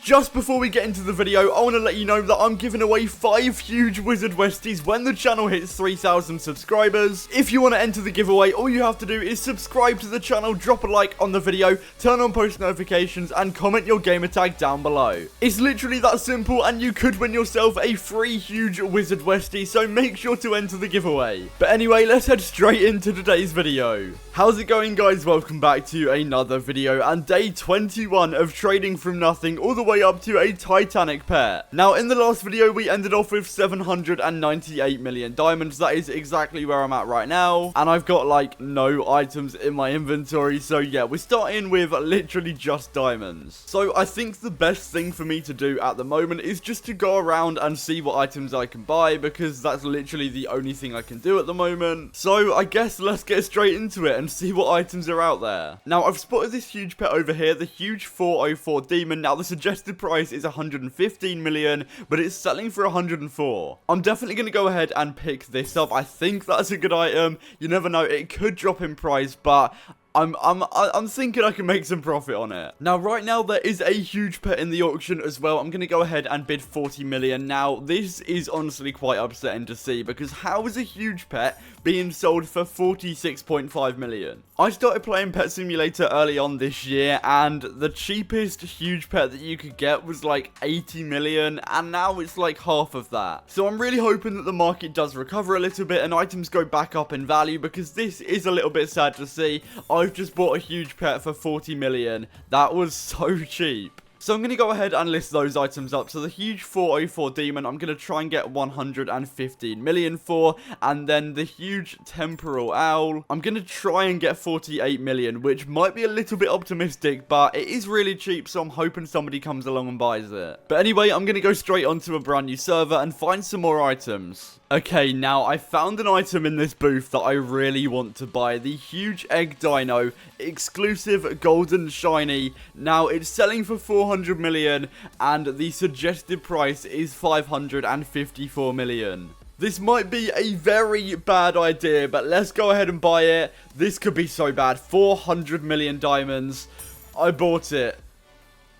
just before we get into the video, I want to let you know that I'm giving away 5 huge Wizard Westies when the channel hits 3,000 subscribers. If you want to enter the giveaway, all you have to do is subscribe to the channel, drop a like on the video, turn on post notifications, and comment your gamer tag down below. It's literally that simple, and you could win yourself a free huge Wizard Westie, so make sure to enter the giveaway. But anyway, let's head straight into today's video. How's it going, guys? Welcome back to another video, and day 21 of trading from nothing all the way up to a Titanic pet. Now, in the last video, we ended off with 798 million diamonds. That is exactly where I'm at right now, and I've got like no items in my inventory, so yeah, we're starting with literally just diamonds. So I think the best thing for me to do at the moment is just to go around and see what items I can buy, because that's literally the only thing I can do at the moment. So I guess let's get straight into it and see what items are out there. Now, I've spotted this huge pet over here, the huge 404 demon. Now, the suggested price is 115 million, but it's selling for 104. I'm definitely going to go ahead and pick this up. I think that's a good item. You never know, it could drop in price, but I'm thinking I can make some profit on it. Now, right now, there is a huge pet in the auction as well. I'm going to go ahead and bid 40 million. Now, this is honestly quite upsetting to see, because how is a huge pet being sold for 46.5 million? I started playing Pet Simulator early on this year, and the cheapest huge pet that you could get was like 80 million, and now it's like half of that. So I'm really hoping that the market does recover a little bit and items go back up in value, because this is a little bit sad to see. I've just bought a huge pet for 40 million. That was so cheap. So I'm going to go ahead and list those items up. So the huge 404 demon, I'm going to try and get 115 million for. And then the huge temporal owl, I'm going to try and get 48 million, which might be a little bit optimistic, but it is really cheap, so I'm hoping somebody comes along and buys it. But anyway, I'm going to go straight onto a brand new server and find some more items. Okay, now I found an item in this booth that I really want to buy. The huge egg dino, exclusive golden shiny. Now, it's selling for 400 million, and the suggested price is 554 million. This might be a very bad idea, but let's go ahead and buy it. This could be so bad. 400 million diamonds. I bought it.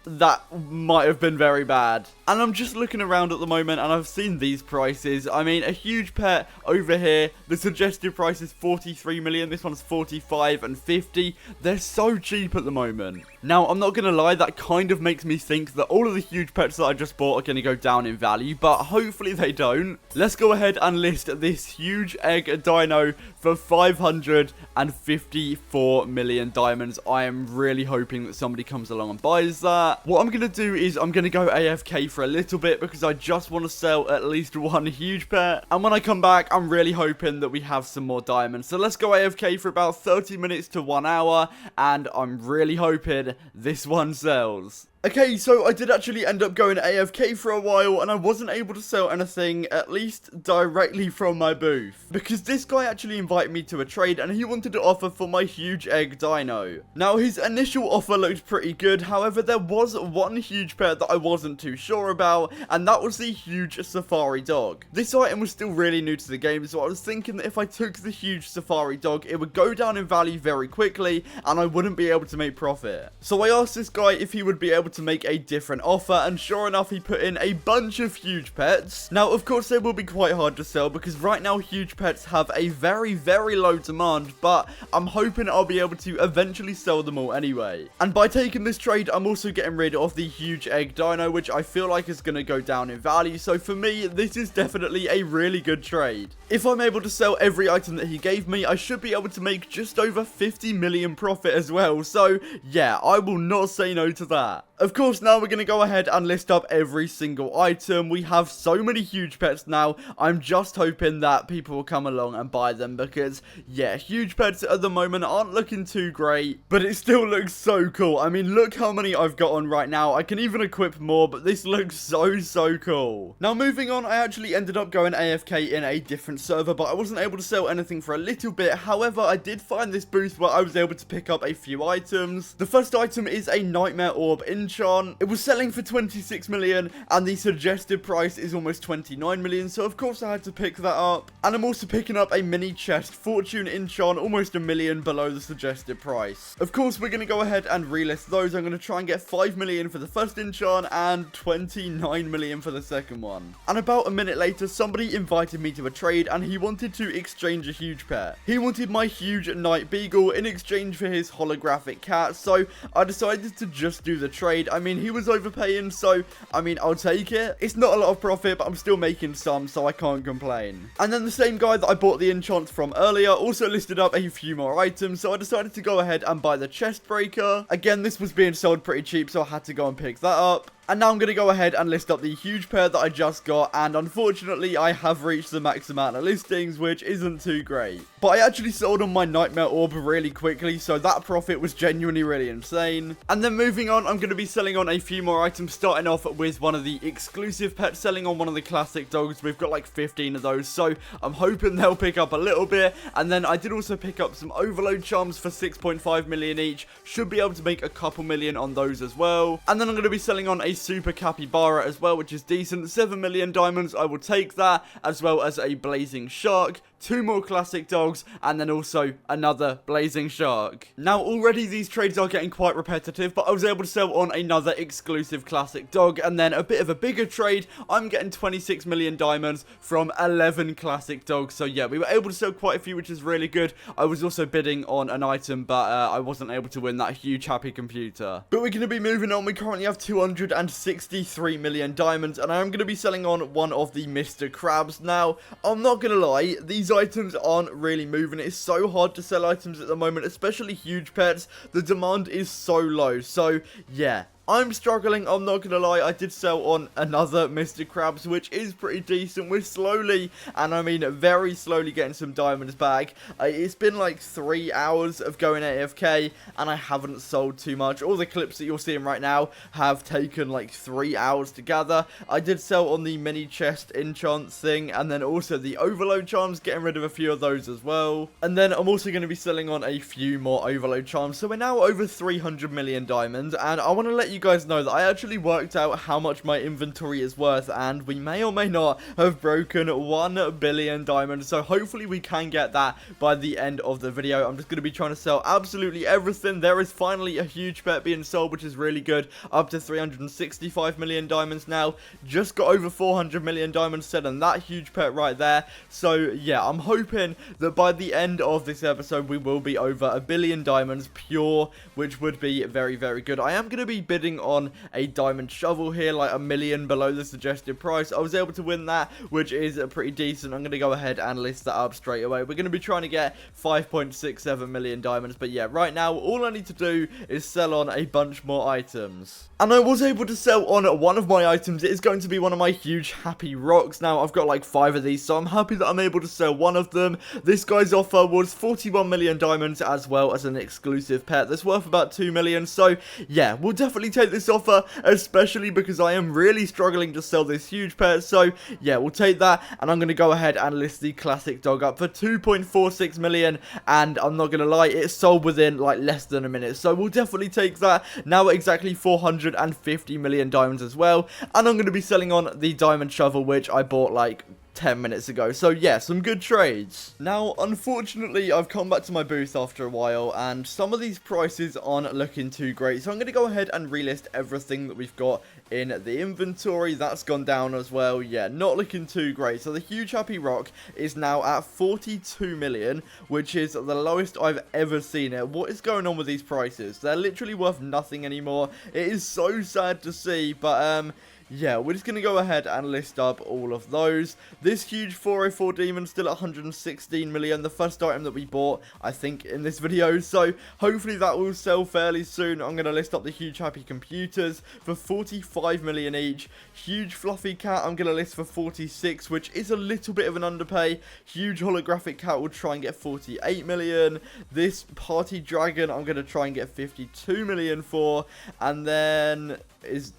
That might have been very bad. And I'm just looking around at the moment, and I've seen these prices. I mean, a huge pet over here, the suggested price is 43 million. This one's 45 and 50. They're so cheap at the moment. Now, I'm not going to lie, that kind of makes me think that all of the huge pets that I just bought are going to go down in value, but hopefully they don't. Let's go ahead and list this huge egg dino for 554 million diamonds. I am really hoping that somebody comes along and buys that. What I'm going to do is I'm going to go AFK for a little bit, because I just want to sell at least one huge pet. And when I come back, I'm really hoping that we have some more diamonds. So let's go AFK for about 30 minutes to 1 hour, and I'm really hoping this one sells. Okay, so I did actually end up going AFK for a while, and I wasn't able to sell anything, at least directly from my booth, because this guy actually invited me to a trade, and he wanted to offer for my huge egg dino. Now, his initial offer looked pretty good. However, there was one huge pet that I wasn't too sure about, and that was the huge safari dog. This item was still really new to the game, so I was thinking that if I took the huge safari dog, it would go down in value very quickly, and I wouldn't be able to make profit. So I asked this guy if he would be able to make a different offer, and sure enough, he put in a bunch of huge pets. Now, of course, they will be quite hard to sell, because right now huge pets have a very, very low demand, but I'm hoping I'll be able to eventually sell them all anyway. And by taking this trade, I'm also getting rid of the huge egg dino, which I feel like is going to go down in value. So for me, this is definitely a really good trade. If I'm able to sell every item that he gave me, I should be able to make just over 50 million profit as well. So yeah, I will not say no to that. Of course, now we're going to go ahead and list up every single item. We have so many huge pets now. I'm just hoping that people will come along and buy them, because, yeah, huge pets at the moment aren't looking too great, but it still looks so cool. I mean, look how many I've got on right now. I can even equip more, but this looks so cool. Now, moving on, I actually ended up going AFK in a different server, but I wasn't able to sell anything for a little bit. However, I did find this booth where I was able to pick up a few items. The first item is a nightmare orb enchant. enchant. It was selling for 26 million, and the suggested price is almost 29 million, so of course I had to pick that up. And I'm also picking up a mini chest fortune enchant, almost a million below the suggested price. Of course, we're going to go ahead and relist those. I'm going to try and get 5 million for the first enchant and 29 million for the second one. And about a minute later, somebody invited me to a trade, and he wanted to exchange a huge pet. He wanted my huge night beagle in exchange for his holographic cat, so I decided to just do the trade. I mean, he was overpaying, so I mean, I'll take it. It's not a lot of profit, but I'm still making some, so I can't complain. And then the same guy that I bought the enchants from earlier also listed up a few more items, so I decided to go ahead and buy the chest breaker. Again, this was being sold pretty cheap, so I had to go and pick that up. And now I'm going to go ahead and list up the huge pair that I just got, and unfortunately I have reached the max amount of listings, which isn't too great. But I actually sold on my nightmare orb really quickly, so that profit was genuinely really insane. And then moving on, I'm going to be selling on a few more items, starting off with one of the exclusive pets, selling on one of the classic dogs. We've got like 15 of those, so I'm hoping they'll pick up a little bit. And then I did also pick up some overload charms for 6.5 million each. Should be able to make a couple million on those as well. And then I'm going to be selling on a super capybara as well, which is decent. 7 million diamonds, I will take that, as well as a blazing shark, 2 more classic dogs, and then also another blazing shark. Now already these trades are getting quite repetitive, but I was able to sell on another exclusive classic dog, and then a bit of a bigger trade. I'm getting 26 million diamonds from 11 classic dogs. So yeah, we were able to sell quite a few, which is really good. I was also bidding on an item, but I wasn't able to win that huge happy computer. But we're going to be moving on. We currently have 263 million diamonds, and I'm going to be selling on one of the Mr. Krabs. Now, I'm not going to lie, these items aren't really moving. It's so hard to sell items at the moment, especially huge pets. The demand is so low, so yeah, I'm struggling, I'm not gonna lie. I did sell on another Mr. Krabs, which is pretty decent. We're slowly, and I mean very slowly, getting some diamonds back. It's been like 3 hours of going AFK, and I haven't sold too much. All the clips that you're seeing right now have taken like 3 hours to gather. I did sell on the mini chest enchants thing, and then also the overload charms, getting rid of a few of those as well. And then I'm also going to be selling on a few more overload charms. So we're now over 300 million diamonds, and I want to let you guys know that I actually worked out how much my inventory is worth, and we may or may not have broken 1 billion diamonds, so hopefully we can get that by the end of the video. I'm just going to be trying to sell absolutely everything. There is finally a huge pet being sold, which is really good, up to 365 million diamonds now. Just got over 400 million diamonds said on that huge pet right there. So yeah, I'm hoping that by the end of this episode we will be over 1 billion diamonds pure, which would be very, very good. I am going to be bidding on a diamond shovel here, like 1 million below the suggested price. I was able to win that, which is pretty decent. I'm going to go ahead and list that up straight away. We're going to be trying to get 5.67 million diamonds, but yeah, right now all I need to do is sell on a bunch more items. And I was able to sell on one of my items. It is going to be one of my huge happy rocks. Now I've got like 5 of these, so I'm happy that I'm able to sell one of them. This guy's offer was 41 million diamonds, as well as an exclusive pet that's worth about 2 million. So yeah, we'll definitely take this offer, especially because I am really struggling to sell this huge pet. So yeah, we'll take that, and I'm going to go ahead and list the classic dog up for 2.46 million, and I'm not going to lie, it sold within like less than a minute, so we'll definitely take that. Now at exactly 450 million diamonds as well, and I'm going to be selling on the diamond shovel, which I bought like 10 minutes ago. So yeah, some good trades. Now unfortunately I've come back to my booth after a while, and some of these prices aren't looking too great, so I'm going to go ahead and relist everything that we've got in the inventory. That's gone down as well. Yeah, not looking too great. So the huge happy rock is now at 42 million, which is the lowest I've ever seen it. What is going on with these prices? They're literally worth nothing anymore. It is so sad to see, but yeah, we're just going to go ahead and list up all of those. This huge 404 demon still at 116 million. The first item that we bought, I think, in this video. So hopefully that will sell fairly soon. I'm going to list up the huge happy computers for 45 million each. Huge fluffy cat I'm going to list for 46, which is a little bit of an underpay. Huge holographic cat will try and get 48 million. This party dragon I'm going to try and get 52 million for. And then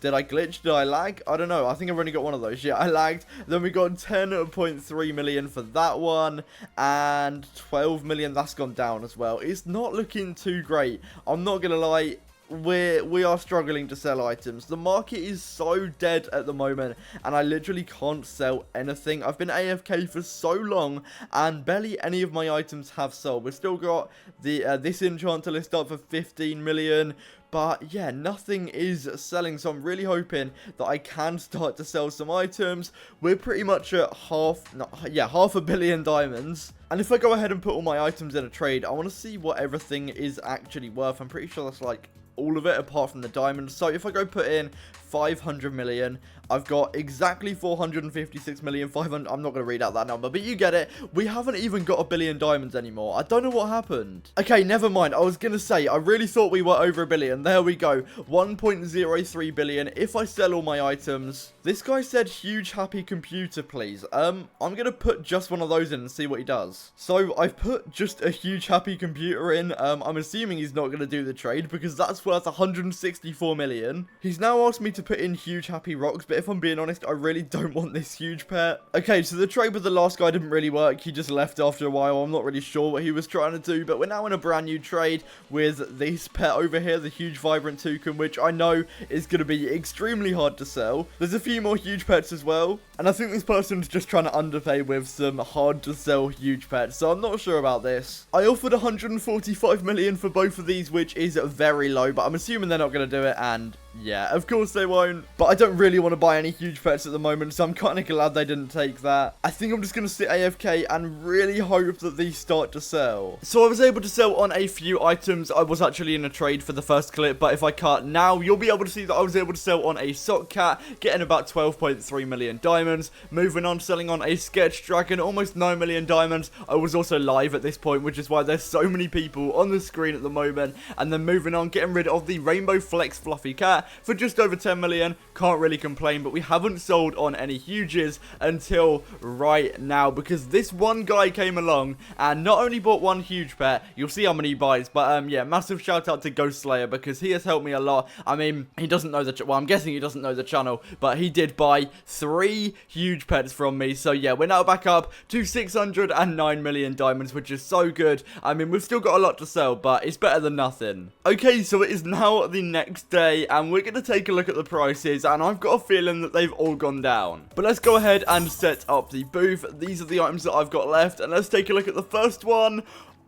did I glitch? Did I lag? I don't know. I think I've only got one of those. Yeah, I lagged. Then we got 10.3 million for that one, and 12 million. That's gone down as well. It's not looking too great. I'm not gonna lie. we are struggling to sell items. The market is so dead at the moment, and I literally can't sell anything. I've been AFK for so long, and barely any of my items have sold. We've still got the this enchant to list up for 15 million. But yeah, nothing is selling, so I'm really hoping that I can start to sell some items. We're pretty much at half a billion diamonds. And if I go ahead and put all my items in a trade, I want to see what everything is actually worth. I'm pretty sure that's like all of it apart from the diamonds. So if I go put in 500 million, I've got exactly 456 million 500. I'm not going to read out that number, but you get it. We haven't even got a billion diamonds anymore. I don't know what happened. Okay, never mind. I was going to say, I really thought we were over a billion. There we go. 1.03 billion. If I sell all my items. This guy said huge happy computer, please. I'm going to put just one of those in and see what he does. So I've put just a huge happy computer in. I'm assuming he's not going to do the trade because that's worth 164 million. He's now asked me to put in huge happy rocks, but if I'm being honest, I really don't want this huge pet. Okay, so the trade with the last guy didn't really work. He just left after a while. I'm not really sure what he was trying to do, but we're now in a brand new trade with this pet over here, the huge vibrant toucan, which I know is going to be extremely hard to sell. There's a few more huge pets as well, and I think this person's just trying to underpay with some hard to sell huge pets, so I'm not sure about this. I offered 145 million for both of these, which is very low, but I'm assuming they're not going to do it, and yeah, of course they won't. But I don't really want to buy any huge pets at the moment, so I'm kind of glad they didn't take that. I think I'm just going to sit AFK and really hope that these start to sell. So I was able to sell on a few items. I was actually in a trade for the first clip, but if I cut now, you'll be able to see that I was able to sell on a sock cat, getting about 12.3 million diamonds. Moving on, selling on a sketch dragon, almost 9 million diamonds. I was also live at this point, which is why there's so many people on the screen at the moment. And then moving on, getting rid of the rainbow flex fluffy cat for just over 10 million. Can't really complain, but we haven't sold on any huges until right now because this one guy came along and not only bought one huge pet, you'll see how many he buys, but yeah, massive shout out to Ghost Slayer because he has helped me a lot. I mean, he doesn't know the well, I'm guessing he doesn't know the channel, but he did buy 3 huge pets from me. So yeah, we're now back up to 609 million diamonds, which is so good. I mean, we've still got a lot to sell, but it's better than nothing. Okay, so it is now the next day and we're going to take a look at the prices, and I've got a feeling that they've all gone down. But let's go ahead and set up the booth. These are the items that I've got left, and let's take a look at the first one.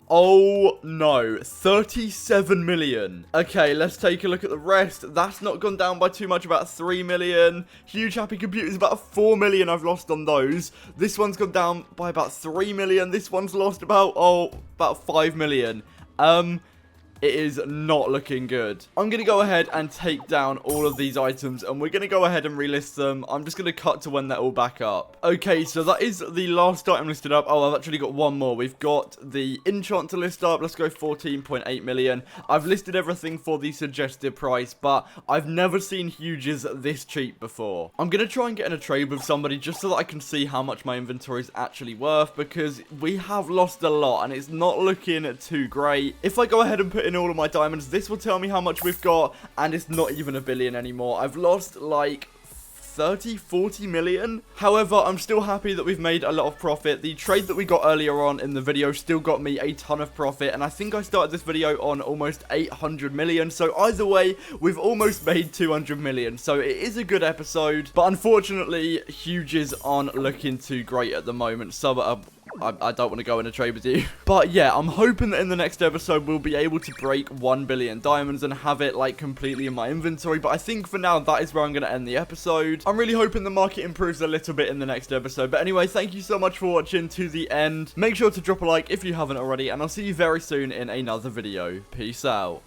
Oh no, 37 million. Okay, let's take a look at the rest. That's not gone down by too much, about 3 million. Huge happy computers, about 4 million I've lost on those. This one's gone down by about 3 million. This one's lost about 5 million. It is not looking good. I'm going to go ahead and take down all of these items, and we're going to go ahead and relist them. I'm just going to cut to when they're all back up. Okay, so that is the last item listed up. Oh, I've actually got one more. We've got the enchant to list up. Let's go 14.8 million. I've listed everything for the suggested price, but I've never seen huges this cheap before. I'm going to try and get in a trade with somebody just so that I can see how much my inventory is actually worth, because we have lost a lot, and it's not looking too great. If I go ahead and put in all of my diamonds, this will tell me how much we've got, and it's not even a billion anymore. I've lost like 30-40 million. However, I'm still happy that we've made a lot of profit. The trade that we got earlier on in the video still got me a ton of profit, and I think I started this video on almost 800 million. So either way, we've almost made 200 million. So it is a good episode, but unfortunately, huges aren't looking too great at the moment. So I don't want to go in a trade with you. But yeah, I'm hoping that in the next episode we'll be able to break 1 billion diamonds and have it like completely in my inventory. But I think for now that is where I'm going to end the episode. I'm really hoping the market improves a little bit in the next episode. But anyway, thank you so much for watching to the end. Make sure to drop a like if you haven't already, and I'll see you very soon in another video. Peace out.